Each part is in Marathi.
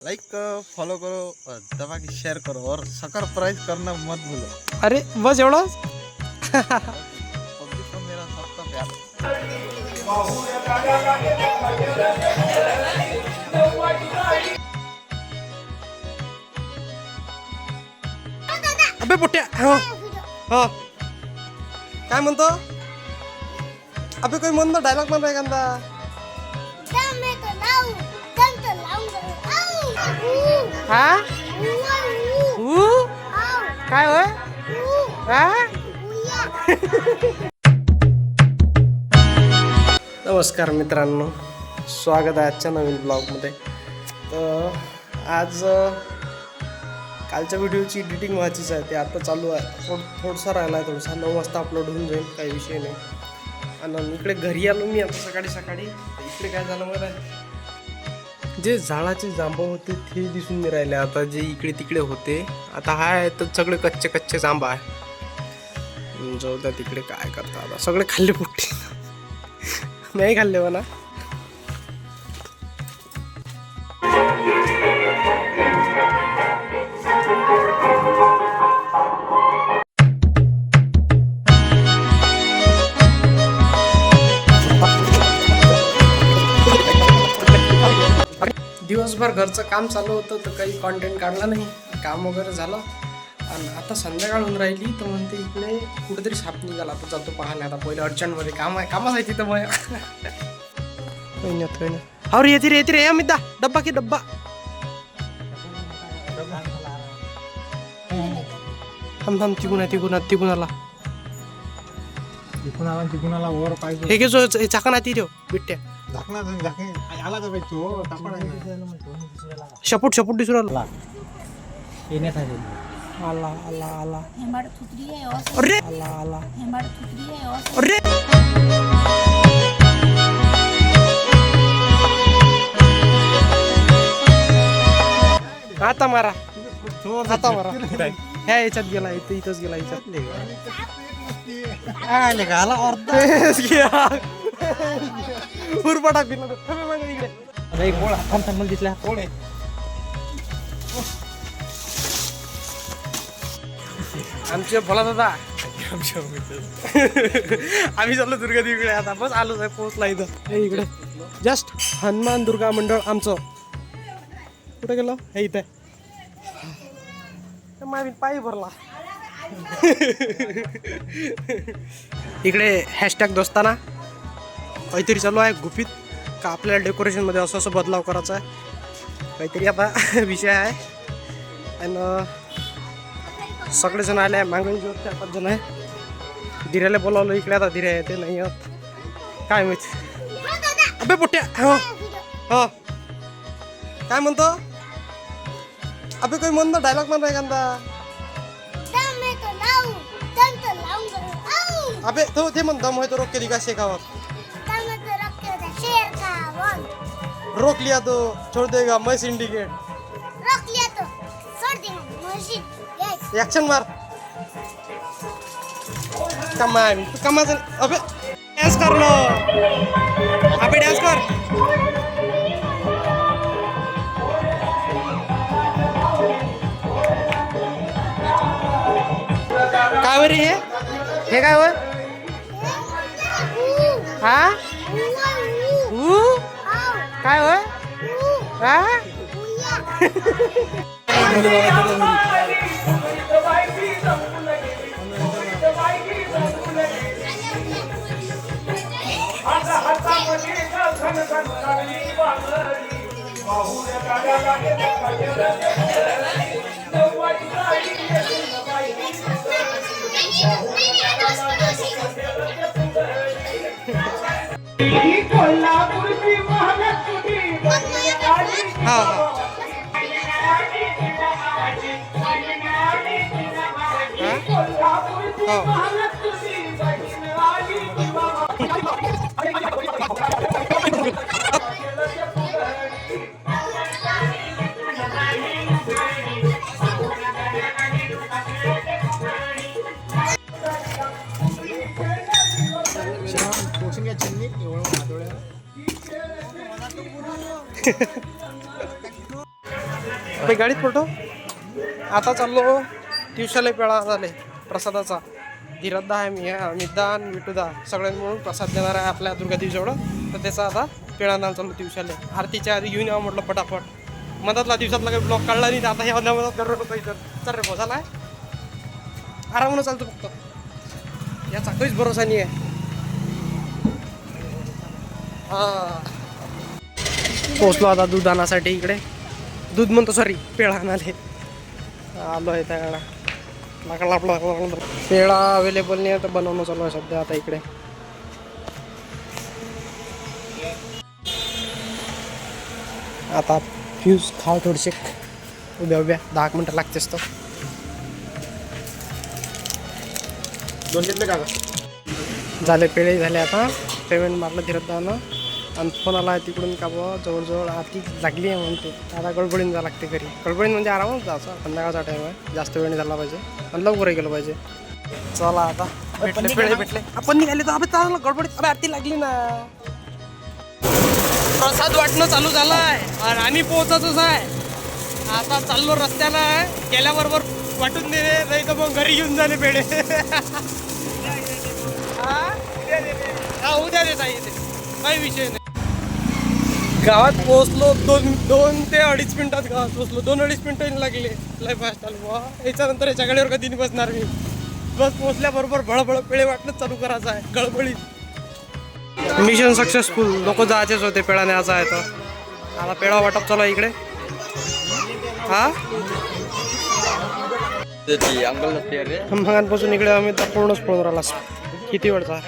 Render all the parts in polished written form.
लाइक करो, फॉलो करो और दबा के शेयर करो और सब्सक्राइब करना मत भूलो। अरे बस एवढं पब्लिक को मेरा सबका प्यार। अबे पोट्या हो हो काय म्हणतो अबे काही म्हणतो डायलॉग म्हण रे एखादा हा काय होय नमस्कार मित्रांनो, स्वागत आहे आजच्या नवीन ब्लॉगमध्ये. तर आज कालच्या व्हिडिओची एडिटिंग व्हायचीच आहे, ते आता चालू आहे. थोडंसं राहिला आहे, थोडंसं 9 वाजता अपलोड होऊन जाईल, काही विषय नाही. आणि इकडे घरी आलो मी आता सकाळी. इकडे काय झालं मला, जे झाडाचे जांभं होते ते दिसून नाही राहिले आता, जे इकडे तिकडे होते आता हाय तर सगळे कच्चे जांभा आहे. जाऊ द्या तिकडे, काय करता आता, सगळे खाल्ले पोट्टे. नाही खाल्ले म्हणा. दिवसभर घरचं काम चालू होतं तर काही कॉन्टेंट काढला नाही, काम वगैरे झालं. आणि आता संध्याकाळ होऊन राहिली तर म्हणते इकडे कुठेतरी साप निघाला, आता जातो पाहायला. आता पहिले अर्जंटमध्ये कामच आहे तिथं. मग काही नाही. अरे येते रे अमिता, डब्बा की डब्बा. थांब तिकून आला वर पाहिजे. हे घे जो चाकण ती देव बिट्ट्या आला का तो शपूट दिसून आला. येण्यात आले. आला अरे अरे आता मारा ह्या याच्यात गेला, इथंच गेला उरपाटा इकडे एक बोळ थांब दिसला कोण आहे. आमचे भोला दादा आम्ही चाललो दुर्गा देवीकडे. आता बस आलोच आहे, पोहोचला इथं. हे इकडे जस्ट हनुमान दुर्गा मंडळ आमचं. कुठे गेलो, हे इथे पायी भरला. इकडे हॅशटॅग दोस्ताना काहीतरी चालू आहे गुपित, का आपल्याला डेकोरेशनमध्ये असं बदलाव करायचा आहे काहीतरी आता विषय आहे. आणि सगळेजण आले आहे, मागणी जोर 4-5 जण आहे. धीऱ्याला बोलावलं इकडे, आता धीऱ्या येते नाही येत काय माहिती. अबे पोट्या हो हो काय म्हणतो अबे काही म्हणतो डायलॉग म्हण रे एखादा. अबे तो ते म्हणतो दम है तो रोक के दिखा शेखावत. रोक लिया तो छोड़ देगा मैं सिंडिकेट. एक्शन मार. कमाल तू कमाल. अबे डांस कर लो, अबे डांस कर. काय बरे हे काय होय हा काय होय हा मी गाडीत फोटो आता चाललो दिवसाला पेळा झाले प्रसादाचा. धीरदा आहे, मी आहे, अमितदा आणि विटूदा सगळ्यांनी मिळून प्रसाद देणार आहे आपल्या दुर्गा देवीजवळ. तर त्याचा आता पेळा नाल चाललो दिवसाला. आरतीच्या आधी घेऊन यावं म्हटलं पटापट. मधातला दिवसातला काही ब्लॉक काढला नाही, आता ह्या मधात करत होतो इथं. चल रे भोजाला आहे, आरामानं चालतो फक्त, याचा काहीच भरोसा नाही आहे. पोचलो आता दूध आणासाठी इकडे. दूध म्हणतो सॉरी, पेळा आणाले आलो आहे त्या पेळा अवेलेबल नाही आहे तर बनवणं चालू आहे सध्या आता इकडे. आता फ्यूज खाव थोडेसे, उभ्या 10 मिनटं लागतेच. तो दोन घेतले का झाले पेळे झाले. आता पेमेंट मारलं धीरदानं आणि फोन आला आहे तिकडून का बुवा जवळजवळ आरती लागली आहे म्हणते. आता गडबडीने जावं लागते घरी. गडबडीने म्हणजे आरामात जायचं, संध्याकाळचा टाईम आहे, जास्त वेळ नाही झाला पाहिजे आणि लवकरही गेलं पाहिजे. चला आता भेटले पेळे भेटले, आपण निघाले तर. अबे चाललं गडबडीत, अबे आरती लागली ना. प्रसाद वाटणं चालू झालं आहे आणि आम्ही पोहोचतच आहे. आता चाललो रस्त्याला, गेल्याबरोबर वाटून दे, नाही तर मग घरी घेऊन झाले पेढे. हा उद्या देता येते, काही विषय नाही. गावात पोहोचलो 2 ते 2.5 मिनिटात गावात पोहोचलो. 2-2.5 मिनिटं लागले. लय फास्ट आलो वा. याच्यानंतर याच्या गाडीवर कधी नाही बसणार मी. बस पोहोचल्याबरोबर भळभळ पेळे वाटणंच चालू करायचं आहे गडबडीत. Mission successful. लोक जायचेच होते, पेळा न्यायचा आहे तर आता पेळा वाटप चालू आहे इकडे. हा मगांपासून इकडे आम्ही तर पूर्णच पळून राहिला. किती वेळचा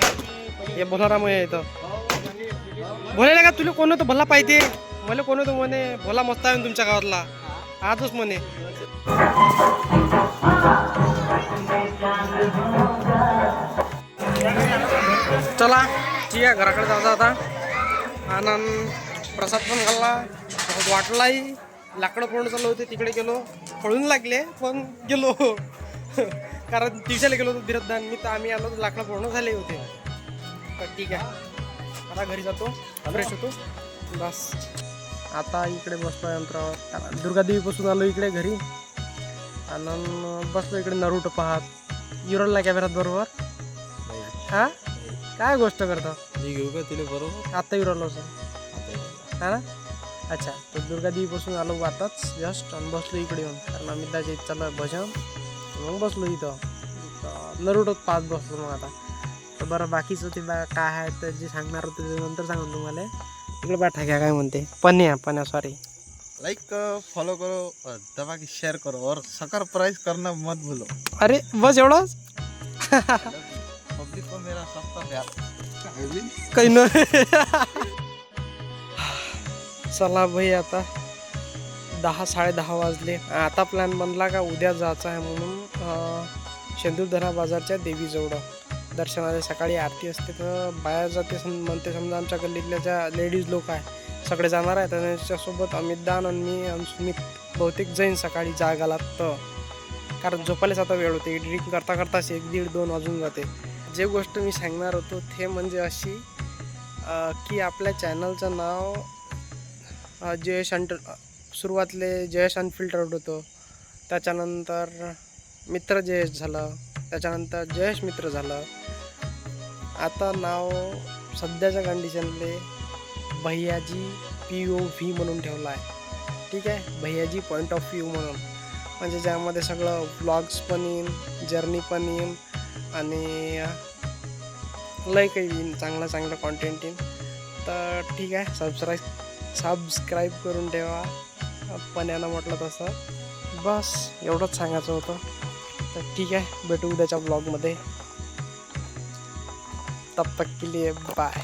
हे बोलाराम आहे इथं. बोलायला का तुला कोण होतं भला पाहिजे, मला कोण होतं म्हणे भला मस्त आहे तुमच्या गावातला, आजच म्हणे. चला ठीक आहे, घराकडे जायचं आता. आनंद प्रसाद पण घालला, वाटलाही. लाकडं पळून चालू होते, तिकडे गेलो, पळून लागले पण गेलो. कारण दिवसाला गेलो होतो धीरदान मी, तर आम्ही आलो तर लाकडं पळून झाले होते. तर ठीक आहे, आता घरी जातो, फ्रेश होतो बस. आता इकडे बसलो यंत्रावर. दुर्गादेवीपासून आलो इकडे घरी आणि बसलो इकडे नरूट पाहत. युरोल नाही कॅमेरात बरोबर. हा काय गोष्ट करतो, मी घेऊ का तिला बरोबर? आत्ता युरोलो हा ना. अच्छा, तर दुर्गादेवीपासून आलो आताच जस्ट आणि बसलो इकडे येऊन, कारण अमितदाच्या इथं चालू आहे भजन. मग बसलो इथं नरूटच पाहत बसलो. मग आता तर बरं बाकीचं ते काय आहे तर जे सांगणार होतं ते नंतर सांगून तुम्हाला. इकडे बाठा घ्या काय म्हणते, पन्या सॉरी. लाइक करो, फॉलो करो, दबा के शेयर करो और सब्सक्राइब करना मत भूलो. अरे बस एवढंच. पब्लिक को मेरा सबका प्यार. काही नाही. चला भाई, आता 10-10:30 वाजले. आता प्लॅन बनला का उद्या जायचं आहे म्हणून शेंदूरधरा बाजारच्या देवीजवळ दर्शनाला. सकाळी आरती असते तर बाहेर जाते म्हणते. समजा आमच्या गल्लीतल्या ज्या लेडीज लोक आहे सगळे जाणार आहेत, आणि त्याच्यासोबत अमितदान आणि मी आणि सुमित बहुतेक जाईन सकाळी जागाला. तर कारण झोपायलाच आता वेळ होते, एडिटिंग करता करताच 1-1:30-2 वाजून जाते. जे गोष्ट मी सांगणार होतो ते म्हणजे अशी की आपल्या चॅनलचं नाव जयेश सुरुवातले जयेश अनफिल्टर्ड होतं, त्याच्यानंतर मित्र जयेश झालं, त्याच्यानंतर जयेश मित्र झालं. आता नाव सध्याच्या कंडिशनले भैयाजी POV म्हणून ठेवलं आहे. ठीक आहे, भैयाजी पॉईंट ऑफ व्ह्यू म्हणून. म्हणजे ज्यामध्ये सगळं व्लॉग्स पण येईन, जर्नी पण येईन आणि लय काही येईन, चांगलं कॉन्टेंट येईन. तर ठीक आहे, सबस्क्राईब करून ठेवा. पण यानं म्हटलं तसं बस एवढंच सांगायचं होतं. तर ठीक आहे, भेटू उद्याच्या ब्लॉगमध्ये. तब तक के लिए बाय.